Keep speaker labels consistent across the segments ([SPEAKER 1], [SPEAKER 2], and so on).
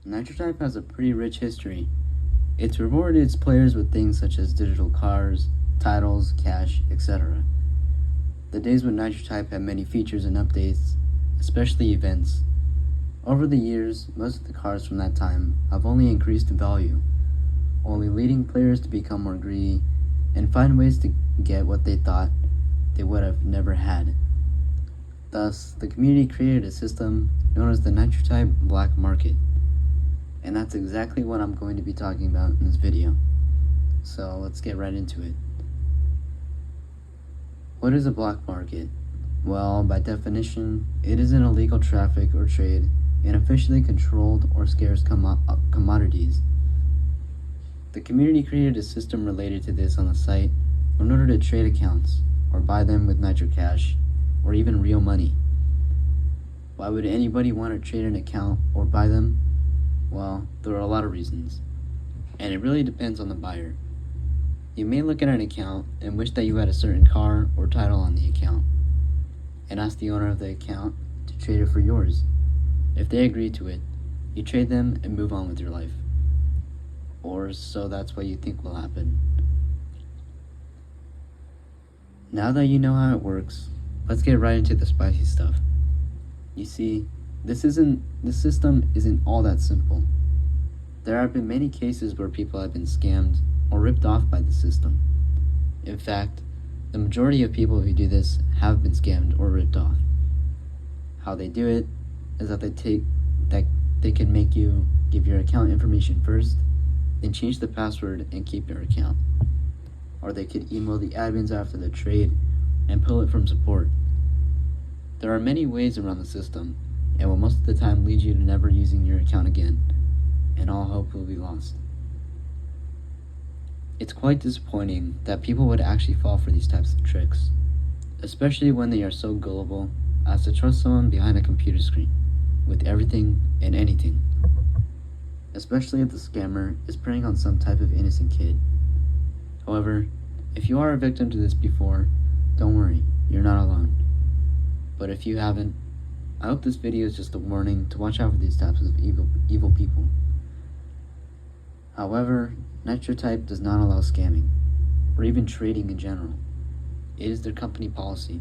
[SPEAKER 1] Nitro has a pretty rich history. It's rewarded its players with things such as digital cars, titles, cash, etc. The days when Nitro had many features and updates, especially events. Over the years, most of the cars from that time have only increased in value, only leading players to become more greedy and find ways to get what they thought they would have never had. Thus, the community created a system known as the Nitro Black Market. And that's exactly what I'm going to be talking about in this video. So let's get right into it. What is a black market? Well, by definition, it is an illegal traffic or trade in officially controlled or scarce commodities. The community created a system related to this on the site in order to trade accounts or buy them with Nitro Cash or even real money. Why would anybody want to trade an account or buy them? Well, there are a lot of reasons, and it really depends on the buyer. You may look at an account and wish that you had a certain car or title on the account, and ask the owner of the account to trade it for yours. If they agree to it, you trade them and move on with your life. Or so that's what you think will happen. Now that you know how it works, let's get right into the spicy stuff. You see, this system isn't all that simple. There have been many cases where people have been scammed or ripped off by the system. In fact, the majority of people who do this have been scammed or ripped off. How they do it is that they can make you give your account information first, then change the password and keep your account. Or they could email the admins after the trade and pull it from support. There are many ways around the system, and will most of the time lead you to never using your account again, and all hope will be lost. It's quite disappointing that people would actually fall for these types of tricks, especially when they are so gullible as to trust someone behind a computer screen with everything and anything, especially if the scammer is preying on some type of innocent kid. However, if you are a victim to this before, don't worry, you're not alone. But if you haven't, I hope this video is just a warning to watch out for these types of evil people. However, Nitro does not allow scamming, or even trading in general. It is their company policy.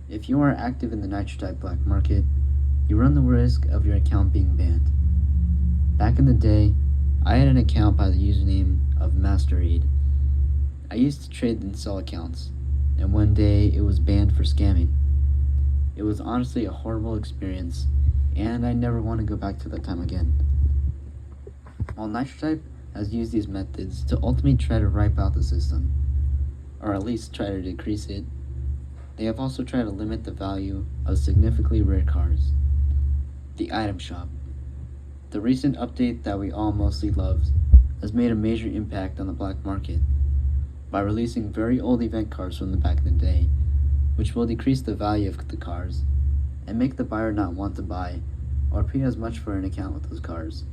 [SPEAKER 1] If you are active in the Nitro black market, you run the risk of your account being banned. Back in the day, I had an account by the username of MasterAid. I used to trade and sell accounts, and one day it was banned for scamming. It was honestly a horrible experience, and I never want to go back to that time again. While Nitro has used these methods to ultimately try to wipe out the system, or at least try to decrease it, they have also tried to limit the value of significantly rare cars. The item shop. The recent update that we all mostly loved has made a major impact on the black market by releasing very old event cars from the back of the day, which will decrease the value of the cars and make the buyer not want to buy or pay as much for an account with those cars.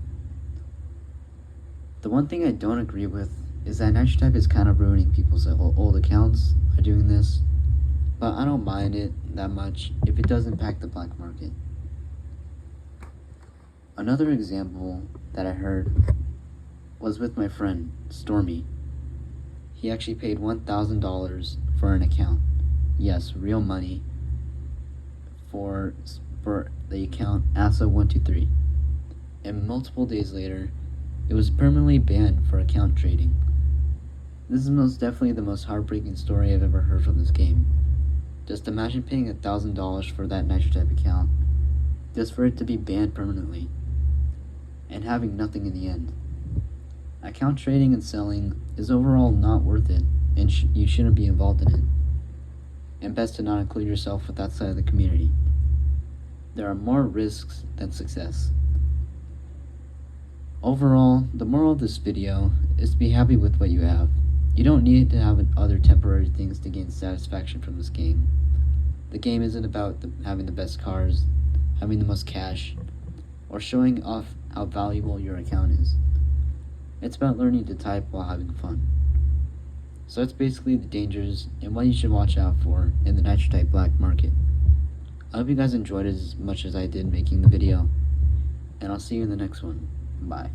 [SPEAKER 1] The one thing I don't agree with is that Nitro is kind of ruining people's old accounts by doing this, but I don't mind it that much if it does impact the black market. Another example that I heard was with my friend, Stormy. He actually paid $1,000 for an account. Yes, real money for the account ASA123. And multiple days later, it was permanently banned for account trading. This is most definitely the most heartbreaking story I've ever heard from this game. Just imagine paying $1,000 for that Nitro account, just for it to be banned permanently, and having nothing in the end. Account trading and selling is overall not worth it, and you shouldn't be involved in it. And best to not include yourself with that side of the community. There are more risks than success. Overall, the moral of this video is to be happy with what you have. You don't need to have other temporary things to gain satisfaction from this game. The game isn't about having the best cars, having the most cash, or showing off how valuable your account is. It's about learning to type while having fun. So that's basically the dangers and what you should watch out for in the Nitro black market. I hope you guys enjoyed it as much as I did making the video, and I'll see you in the next one. Bye.